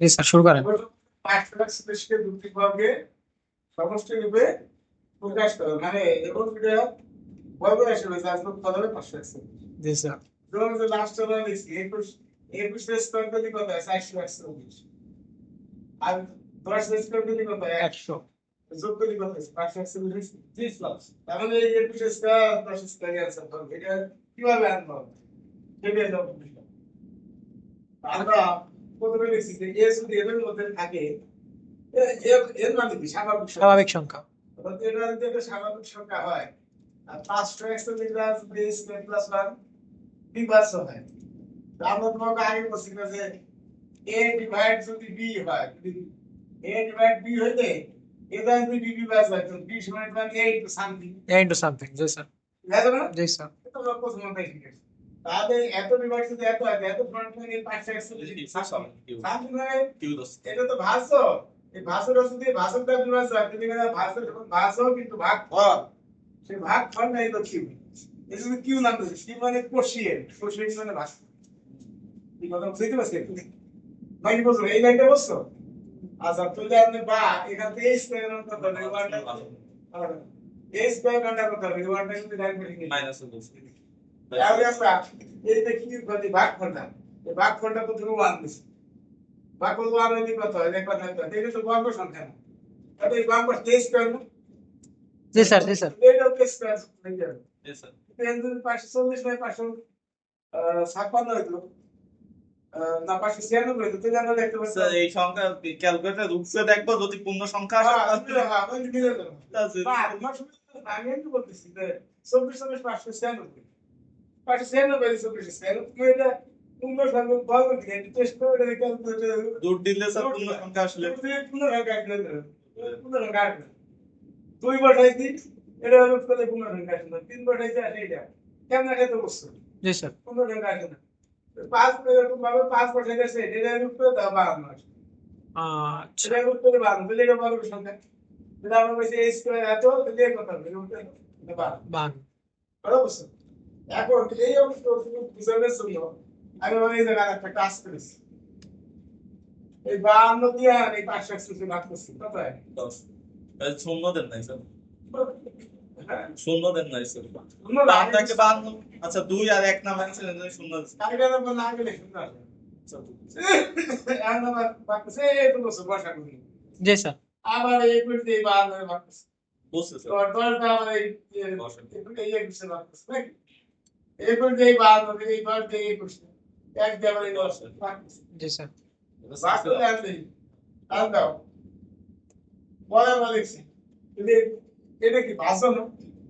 জি sir, শুরু করেন। পাঁচটা দুটি বর্গে সমষ্টি রূপে প্রকাশ করে মানে এবং এটা বর্গ হিসেবে যার কত হবে 500 জি স্যার। ধরুন যে লাস্ট আমরা লিখছি 21 স্কয়ার করলে কত হয় 441 আর 10 স্কয়ার করলে কত হয় 100। যোগ করলে কত হয় 541 জি স্যার। তার মানে এই 21 স্কয়ার 10 স্কয়ার आंसर হবে এটা কিভাবে আনবো সেটা দাও আমরা প্রথমে লিখছি যে a যদি এর মধ্যে থাকে এর এর মানে কি স্বাভাবিক সংখ্যা স্বাভাবিক সংখ্যা। অর্থাৎ এটা যদি একটা স্বাভাবিক সংখ্যা হয় আর 500 এক্স বেস প্লাস 1 বিভাজ্য হয় তো আমরা তোমাকে আগে বলছি না যে a ডিভাইড যদি b হয় যদি a ডিভাইড b হইলে এটা যদি b বিভাজ্য হয় তো b সমান মানে a into something A into something. G sir. বুঝা যাবে না জি স্যার। এটা আমরা প্রথম অধ্যায় শিখেছি তাহলে এত ডিভাইড যদি এত হয় এত সমান মানে 500 এক্স সামথিং মানে এটা তো ভাজ্য এই ভাজ্যটা যদি ভাজকটা বিভাজ্য হয় তাহলে এটা ভাজ্য ভাজ্য কিন্তু ভাগফল সেই ভাগফল নাই তো কিউ এই যদি কিউ নাম দিয়েছে কিউ মানে কোশিয়েন্ট কোশিয়েন্ট মানে ভাগ এই কথা বুঝতে পারছেন নাকি বুঝছো এই লাইনটা বুঝছো আচ্ছা তাহলে আপনি বা এখান থেকে এই স্কয়ার নাম কত হবে ওয়ানটা এই স্কয়ার নামটা কত হবে ওয়ানটা যদি লাইন করে নিই মাইনাস তাহলে আমরা এই যে কি করি ভাগফলটা এই ভাগফলটা তো ধরো 1 দিছি ভাগফল 1 হলে কত হয় একবার না এটা তো বর্গ সংখ্যা না তাহলে এই ভাগফল এই স্কয়ার না জি স্যার। জি স্যার। এটাও তো স্কয়ার হয়ে যাবে জি স্যার কিন্তু 540 নয় 556 হইতো না 596 হইতো তাহলে আমরা দেখতে পাচ্ছি স্যার এই সংখ্যা ক্যালকুলেটর রূপে দেখবো যদি পূর্ণ সংখ্যা আসে হ্যাঁ ওই মিলে যাবে বা আমার শুধু আমি কি বলতেছি যে 24 596 596 24 এটা পূর্ণ সংখ্যা বর্গ দিয়ে টেস্ট করে এটা ক্যালকুলেটর দূর দিলে স্যার পূর্ণ সংখ্যা আসলে পূর্ণ সংখ্যা আসলে পূর্ণ সংখ্যা আসবে দুই বসাইছি এটা হলো করে পূর্ণ সংখ্যা আসবে তিন বসাইছি আসে এটা কেমন এটা তো বুঝছো জি স্যার। পূর্ণ সংখ্যা আসে না পাঁচ এরকম ভাবে পাঁচ বসাইছে এটা রূপে দাও 52 আসে আচ্ছা। এটা রূপে 52 তাহলে এটা বর্গ সংখ্যা তাহলে আমরা বলছি a স্কয়ার এত তাহলে এর কথা হবে রূপে 52 বান। ভালো বুঝছো এখন এই অংশ বুঝানোর জন্য আমি এই জায়গায় একটা কাজ করেছি এই 52 দিয়ে আর এই 561 ভাগ করছি কত হয় 10 তাহলে শূন্য দেন নাই স্যার হ্যাঁ শূন্য দেন নাই স্যার শূন্য বাম লাগে থেকে বাম আচ্ছা 2 আর 1 নাম আছে শূন্য দিচ্ছি। কালকে না না গেলে শূন্য আসবে আর না ভাগ করছে এই তো বসে বসা করি জি স্যার। আবার এই করতে এই 52 ভাগ করছে বুঝছে তো স্যার 10 টা আবার এই বসেন। এই করছে ভাগ করছে নাকি এই করতে এই 52 এই করতে এই করছে এক দেওয়ার এই ভাগ করছে জি স্যার। ভাগ করে আনলে আর দাও বলা বলেছি কিন্তু এটা কি ভাষণ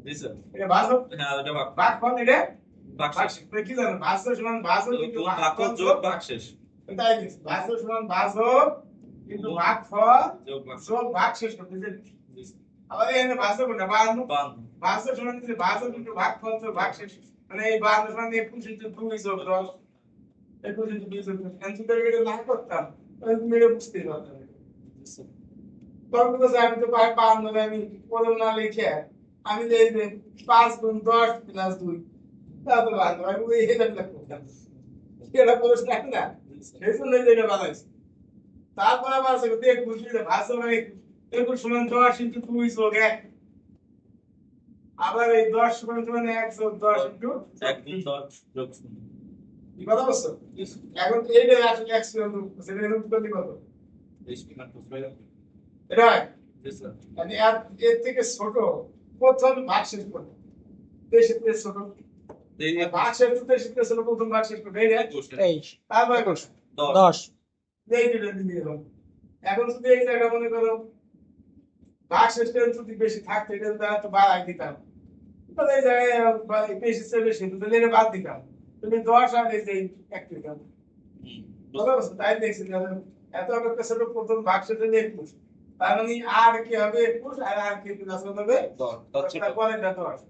জি স্যার এটা ভাষণ হ্যাঁ এটা ভাগ ভাগ ফল এটা ভাগশেষ ভাগ কি জানো ভাষণ সমান ভাষণ কিন্তু ভাগ যোগ ভাগশেষ তাই দিছি ভাষণ সমান ভাষণ কিন্তু ভাগ ফল যোগ ভাগশেষ যোগ ভাগ শেষ করতে যে জি স্যার আবার এখানে ভাষণ কোনটা 52 52 ভাষণ সমান কিন্তু ভাষণ কিন্তু ভাগ ফল যোগ ভাগ শেষ মানে এই 52 সমান 21 ইনটু 2 যোগ 10 21 ইনটু 2 যোগ 10 যদি এটা না করতাম তাহলে তুমি এটা বুঝতেই পারতে না জি স্যার তখন তো আমি তো পাই 52 আমি কলম না লিখে আমি যে এই যে 5 গুণ 10 প্লাস 2 তা তো ভালো আমি ওই এটা করতাম এটা প্রশ্ন না এই জন্য এটা বানাইছি তারপর আবার আছে দেখ বুঝলি ভাষা মানে 21 সমান 10 ইনটু 2 যোগ 1 আবার এই 10 সমান সমান 1 যোগ 10 ইনটু 1 গুণ 10 যোগ 0 কি কথা বলছো এখন এইটা আসলে x সেটা রূপ করতে কত এই স্পিনার তো ফেল এটা হয় জি স্যার মানে এর থেকে ছোট প্রথম ভাগ শেষ করতে বেশি থেকে ছোট এই ভাগ শেষ করতে শিখতে ছিল প্রথম ভাগ শেষ করতে এই যে 23। তারপর 21। 10 10। এই দুটো দিয়ে দাও এখন যদি এই জায়গা মনে করো ভাগ শেষ করে যদি বেশি থাকতো এটা তাহলে তো বাড়াই দিতাম তাহলে এই জায়গায় বেশি চেয়ে বেশি তাহলে এটা বাদ দিতাম তুমি 10 আর এই যে এক দিতাম বুঝতে পারছো তাই দেখছি এত একটা ছোট প্রথম ভাগ শেষ হলে 21 তার মানে আর কি হবে 21 আর কি প্লাস হবে 10 তারপরে এটা 10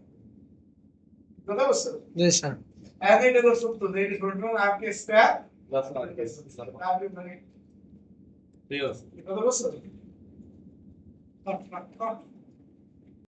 বুঝতে পারছো জি স্যার। এখন এটা তো সূত্র যে এটা টোটাল আর কে স্কয়ার প্লাস আর কে স্কয়ার আর মানে ঠিক আছে কথা বুঝছো